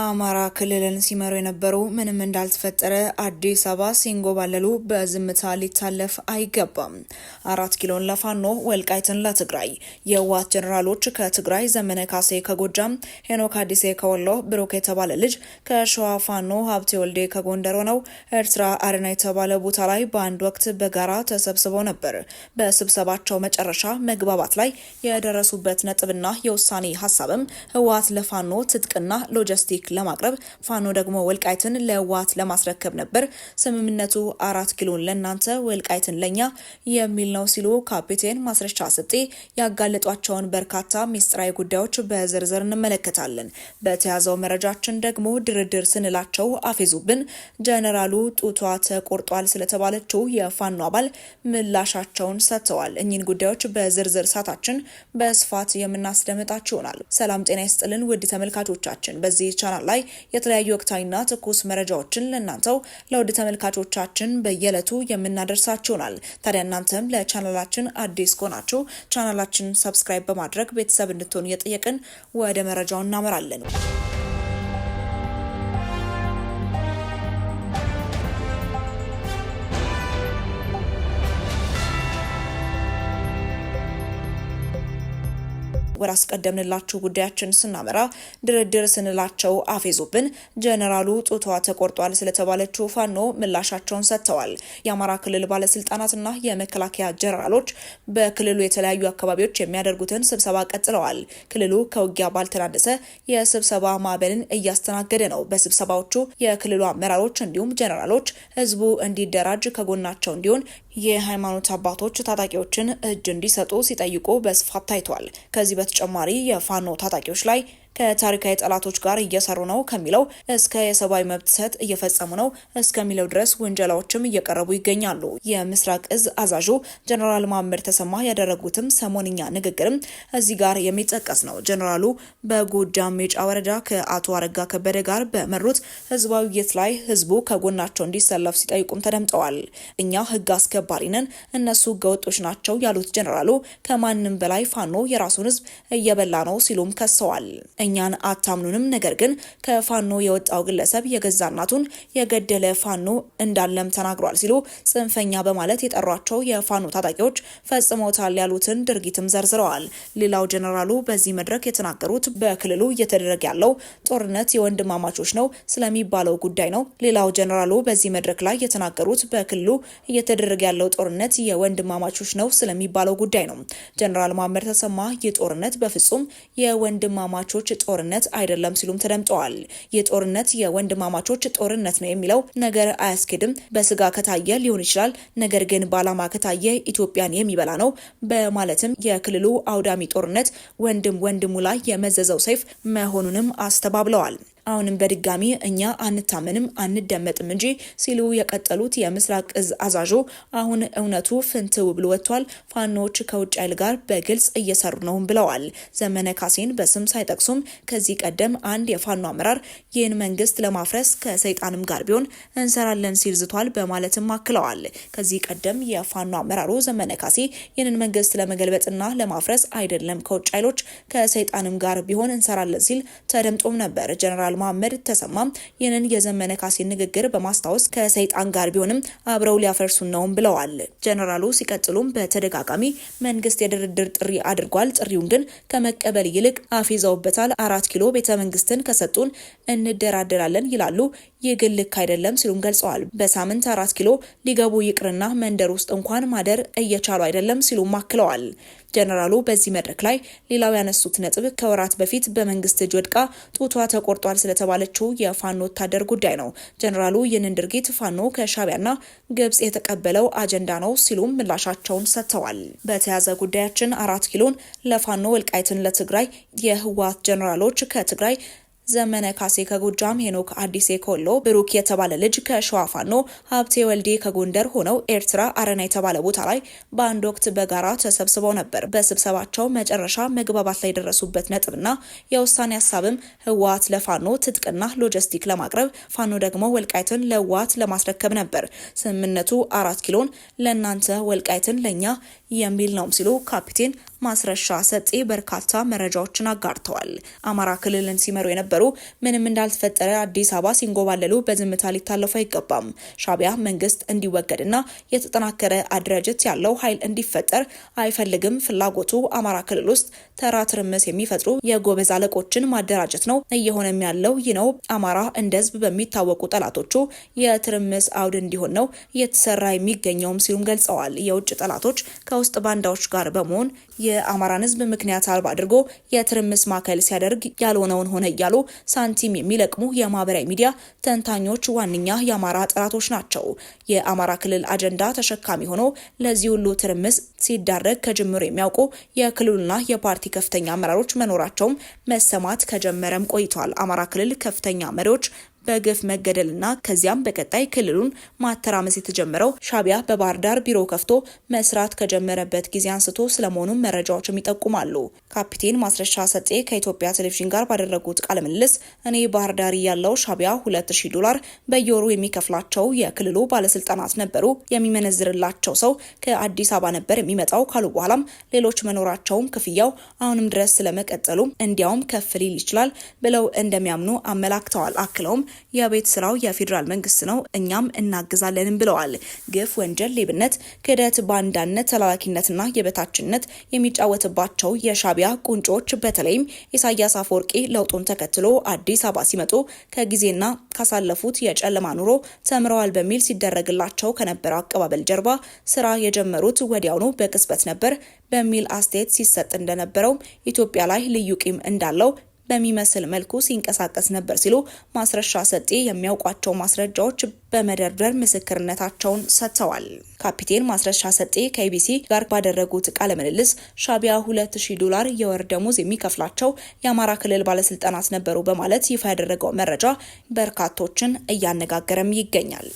የአማራ ክልልን ሲመሩ የነበሩ ምንም እንዳልተፈጠረ አዲስ አበባ ሲንጎባለሉ በዝምታ ሊታለፍ አይገባም። 4 ኪሎን ለፋኖ ወልቃይትን ለትግራይ የህወሓት ጀነራሎች ከትግራይ ዘመነ ካሴ ከጎጃም፣ ሄኖክ አዲሴ ከወሎ፣ ብሩክ የተባለ ልጅ ከሸዋ ፋኖ ሀብቴ ወልዴ ከጎንደር ሆነው ኤርትራ አረና የተባለ ቦታ ላይ በአንድ ወቅት በጋራ ተሰብስበው ነበር። በስብሰባቸው መጨረሻ መግባባት ላይ የደረሱበት ነጥብና የውሳኔ ሀሳብም ህወሓት ለፋኖ ትጥቅና ሎጂስቲክ ለማቅረብ ፋኖ ደግሞ ወልቃይትን ለህወሓት ለማስረከብ ነበር። ስምምነቱ 4 ኪሎን ለናንተ ወልቃይትን ለኛ የሚል ነው ሲሉ ካፒቴን ማስረሻ ሰጤ ያጋለጧቸውን በርካታ ሚስጥራዊ ጉዳዮች በዝርዝር እንመለከታለን። በተያዘው መረጃችን ደግሞ ድርድር ስንላቸው አፌዙብን፣ ጀነራሉ ጡቷ ተቆርጧል ስለተባለችው የፋኖ አባል ምላሻቸውን ሰጥተዋል። እኚህን ጉዳዮች በዝርዝር ሳታችን በስፋት የምናስደምጣችሁ ይሆናል። ሰላም ጤና ይስጥልን ውድ ተመልካቾቻችን፣ በዚህ ቻናል ላይ የተለያዩ ወቅታዊና ትኩስ መረጃዎችን ለእናንተው ለውድ ተመልካቾቻችን በየዕለቱ የምናደርሳችሁ ይሆናል። ታዲያ እናንተም ለቻናላችን አዲስ ከሆናችሁ ቻናላችን ሰብስክራይብ በማድረግ ቤተሰብ እንድትሆኑ እየጠየቅን ወደ መረጃው እናመራለን። ወደ አስቀደምንላችሁ ጉዳያችን ስናመራ ድርድር ስንላቸው አፌዙብን፣ ጀነራሉ ጡቷ ተቆርጧል ስለተባለችው ፋኖ ምላሻቸውን ሰጥተዋል። የአማራ ክልል ባለስልጣናትና የመከላከያ ጀነራሎች በክልሉ የተለያዩ አካባቢዎች የሚያደርጉትን ስብሰባ ቀጥለዋል። ክልሉ ከውጊያ ባልተናነሰ የስብሰባ ማዕበልን እያስተናገደ ነው። በስብሰባዎቹ የክልሉ አመራሮች እንዲሁም ጀነራሎች ህዝቡ እንዲደራጅ ከጎናቸው እንዲሆን የሃይማኖት አባቶች ታጣቂዎችን እጅ እንዲሰጡ ሲጠይቁ በስፋት ታይቷል። ከዚህ በተጨማሪ የፋኖ ታጣቂዎች ላይ ከታሪካዊ ጠላቶች ጋር እየሰሩ ነው ከሚለው እስከ የሰብአዊ መብት ጥሰት እየፈጸሙ ነው እስከሚለው ድረስ ውንጀላዎችም እየቀረቡ ይገኛሉ። የምስራቅ እዝ አዛዡ ጀነራል መሐመድ ተሰማ ያደረጉትም ሰሞንኛ ንግግርም እዚህ ጋር የሚጠቀስ ነው። ጀነራሉ በጎጃም ሜጫ ወረዳ ከአቶ አረጋ ከበደ ጋር በመሩት ህዝባዊ ውይይት ላይ ህዝቡ ከጎናቸው እንዲሰለፍ ሲጠይቁም ተደምጠዋል። እኛ ህግ አስከባሪ ነን፣ እነሱ ህገወጦች ናቸው ያሉት ጀነራሉ ከማንም በላይ ፋኖ የራሱን ህዝብ እየበላ ነው ሲሉም ከሰዋል። እኛን አታምኑንም፣ ነገር ግን ከፋኖ የወጣው ግለሰብ የገዛ እናቱን የገደለ ፋኖ እንዳለም ተናግሯል ሲሉ ጽንፈኛ በማለት የጠሯቸው የፋኖ ታጣቂዎች ፈጽመውታል ያሉትን ድርጊትም ዘርዝረዋል። ሌላው ጀነራሉ በዚህ መድረክ የተናገሩት በክልሉ እየተደረገ ያለው ጦርነት የወንድማማቾች ነው ስለሚባለው ጉዳይ ነው። ሌላው ጀነራሉ በዚህ መድረክ ላይ የተናገሩት በክልሉ እየተደረገ ያለው ጦርነት የወንድማማቾች ነው ስለሚባለው ጉዳይ ነው። ጀነራል መሐመድ ተሰማ ይህ ጦርነት በፍጹም የወንድማማቾች ጦርነት አይደለም ሲሉም ተደምጠዋል። የጦርነት የወንድማማቾች ጦርነት ነው የሚለው ነገር አያስኬድም። በስጋ ከታየ ሊሆን ይችላል፣ ነገር ግን በዓላማ ከታየ ኢትዮጵያን የሚበላ ነው በማለትም የክልሉ አውዳሚ ጦርነት ወንድም ወንድሙ ላይ የመዘዘው ሰይፍ መሆኑንም አስተባብለዋል። አሁንም በድጋሚ እኛ አንታመንም አንደመጥም እንጂ ሲሉ የቀጠሉት የምስራቅ እዝ አዛዡ አሁን እውነቱ ፍንትው ብሎ ወጥቷል፣ ፋኖች ከውጭ ኃይል ጋር በግልጽ እየሰሩ ነው ብለዋል። ዘመነ ካሴን በስም ሳይጠቅሱም ከዚህ ቀደም አንድ የፋኖ አመራር ይህን መንግስት ለማፍረስ ከሰይጣንም ጋር ቢሆን እንሰራለን ሲል ዝቷል በማለትም አክለዋል። ከዚህ ቀደም የፋኖ አመራሩ ዘመነ ካሴ ይህንን መንግስት ለመገልበጥና ለማፍረስ አይደለም ከውጭ ኃይሎች ከሰይጣንም ጋር ቢሆን እንሰራለን ሲል ተደምጦም ነበር። ጀነራል መሐመድ ተሰማ ይህንን የዘመነ ካሴን ንግግር በማስታወስ ከሰይጣን ጋር ቢሆንም አብረው ሊያፈርሱን ነው ብለዋል። ጀነራሉ ሲቀጥሉም በተደጋጋሚ መንግስት የድርድር ጥሪ አድርጓል፣ ጥሪውን ግን ከመቀበል ይልቅ አፊዘውበታል። 4 ኪሎ ቤተ መንግስትን ከሰጡን እንደራደራለን ይላሉ። ይህ ግን ልክ አይደለም ሲሉም ገልጸዋል። በሳምንት 4 ኪሎ ሊገቡ ይቅርና መንደር ውስጥ እንኳን ማደር እየቻሉ አይደለም ሲሉም አክለዋል። ጀነራሉ በዚህ መድረክ ላይ ሌላው ያነሱት ነጥብ ከወራት በፊት በመንግስት እጅ ወድቃ ጡቷ ተቆርጧል ስለተባለችው የፋኖ ወታደር ጉዳይ ነው። ጀነራሉ ይህንን ድርጊት ፋኖ ከሻቢያና ግብጽ የተቀበለው አጀንዳ ነው ሲሉም ምላሻቸውን ሰጥተዋል። በተያዘ ጉዳያችን 4 ኪሎን ለፋኖ ወልቃይትን ለትግራይ የህወሓት ጀነራሎች ከትግራይ ዘመነ ካሴ ከጎጃም፣ ሄኖክ አዲሴ ከወሎ፣ ብሩክ የተባለ ልጅ ከሸዋ ፋኖ ሀብቴ ወልዴ ከጎንደር ሆነው ኤርትራ አረና የተባለ ቦታ ላይ በአንድ ወቅት በጋራ ተሰብስበው ነበር። በስብሰባቸው መጨረሻ መግባባት ላይ የደረሱበት ነጥብና የውሳኔ ሀሳብም ህወሓት ለፋኖ ትጥቅና ሎጂስቲክ ለማቅረብ ፋኖ ደግሞ ወልቃይትን ለህወሓት ለማስረከብ ነበር። ስምምነቱ 4 ኪሎን ለናንተ ወልቃይትን ለኛ የሚል ነው ሲሉ ካፒቴን ማስረሻ ሰጤ በርካታ መረጃዎችን አጋርተዋል። አማራ ክልልን ሲመሩ የነበሩ ምንም እንዳልተፈጠረ አዲስ አበባ ሲንጎባለሉ በዝምታ ሊታለፉ አይገባም። ሻዕቢያ መንግስት እንዲወገድና የተጠናከረ አደረጃጀት ያለው ኃይል እንዲፈጠር አይፈልግም። ፍላጎቱ አማራ ክልል ውስጥ ተራ ትርምስ የሚፈጥሩ የጎበዝ አለቆችን ማደራጀት ነው። እየሆነም ያለው ይህ ነው። አማራ እንደ ህዝብ በሚታወቁ ጠላቶቹ የትርምስ አውድ እንዲሆን ነው እየተሰራ የሚገኘውም ሲሉም ገልጸዋል። የውጭ ጠላቶች ከውስጥ ባንዳዎች ጋር በመሆን የአማራን ህዝብ ምክንያት አልባ አድርጎ የትርምስ ማዕከል ሲያደርግ ያልሆነውን ሆነ እያሉ ሳንቲም የሚለቅሙ የማህበራዊ ሚዲያ ተንታኞች ዋነኛ የአማራ ጠላቶች ናቸው። የአማራ ክልል አጀንዳ ተሸካሚ ሆኖ ለዚህ ሁሉ ትርምስ ሲዳረግ ከጅምሩ የሚያውቁ የክልሉና የፓርቲ ከፍተኛ አመራሮች መኖራቸውም መሰማት ከጀመረም ቆይቷል። አማራ ክልል ከፍተኛ መሪዎች በግፍ መገደልና ከዚያም በቀጣይ ክልሉን ማተራመስ የተጀመረው ሻዕቢያ በባህር ዳር ቢሮ ከፍቶ መስራት ከጀመረበት ጊዜ አንስቶ ስለመሆኑም መረጃዎችም ይጠቁማሉ። ካፒቴን ማስረሻ ሰጤ ከኢትዮጵያ ቴሌቪዥን ጋር ባደረጉት ቃለ ምልልስ እኔ ባህር ዳር ያለው ሻዕቢያ $2000 በየወሩ የሚከፍላቸው የክልሉ ባለስልጣናት ነበሩ። የሚመነዝርላቸው ሰው ከአዲስ አበባ ነበር የሚመጣው ካሉ በኋላም ሌሎች መኖራቸውም ክፍያው አሁንም ድረስ ስለመቀጠሉ እንዲያውም ከፍ ሊል ይችላል ብለው እንደሚያምኑ አመላክተዋል። አክለውም የቤት ስራው የፌዴራል መንግስት ነው፣ እኛም እናግዛለንም ብለዋል። ግፍ፣ ወንጀል፣ ሌብነት፣ ክህደት፣ ባንዳነት፣ ተላላኪነትና የበታችነት የሚጫወትባቸው የሻዕቢያ ቁንጮች በተለይም ኢሳያስ አፈወርቂ ለውጡን ተከትሎ አዲስ አበባ ሲመጡ ከጊዜና ካሳለፉት የጨለማ ኑሮ ተምረዋል በሚል ሲደረግላቸው ከነበረው አቀባበል ጀርባ ስራ የጀመሩት ወዲያውኑ በቅጽበት ነበር በሚል አስተያየት ሲሰጥ እንደነበረው ኢትዮጵያ ላይ ልዩ ቂም እንዳለው በሚመስል መልኩ ሲንቀሳቀስ ነበር ሲሉ ማስረሻ ሰጤ የሚያውቋቸው ማስረጃዎች በመደርደር ምስክርነታቸውን ሰጥተዋል። ካፒቴን ማስረሻ ሰጤ ከኢቢሲ ጋር ባደረጉት ቃለ ምልልስ ሻዕቢያ $2000 የወር ደሞዝ የሚከፍላቸው የአማራ ክልል ባለስልጣናት ነበሩ በማለት ይፋ ያደረገው መረጃ በርካቶችን እያነጋገረም ይገኛል።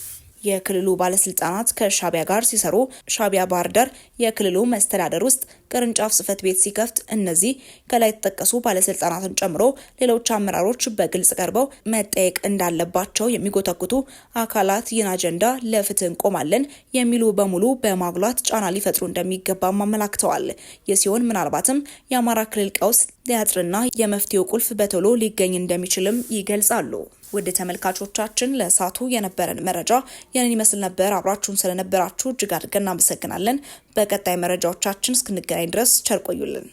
የክልሉ ባለስልጣናት ከሻዕቢያ ጋር ሲሰሩ ሻዕቢያ ባህር ዳር የክልሉ መስተዳደር ውስጥ ቅርንጫፍ ጽህፈት ቤት ሲከፍት እነዚህ ከላይ የተጠቀሱ ባለስልጣናትን ጨምሮ ሌሎች አመራሮች በግልጽ ቀርበው መጠየቅ እንዳለባቸው የሚጎተኩቱ አካላት ይህን አጀንዳ ለፍትህ እንቆማለን የሚሉ በሙሉ በማጉላት ጫና ሊፈጥሩ እንደሚገባም አመላክተዋል። የሲሆን ምናልባትም የአማራ ክልል ቀውስ ሊያጥርና የመፍትሄው ቁልፍ በቶሎ ሊገኝ እንደሚችልም ይገልጻሉ። ውድ ተመልካቾቻችን ለሳቱ የነበረን መረጃ ያንን ይመስል ነበር። አብራችሁን ስለነበራችሁ እጅግ አድርገን እናመሰግናለን። በቀጣይ መረጃዎቻችን እስክንገናኝ ድረስ ቸር ቆዩልን።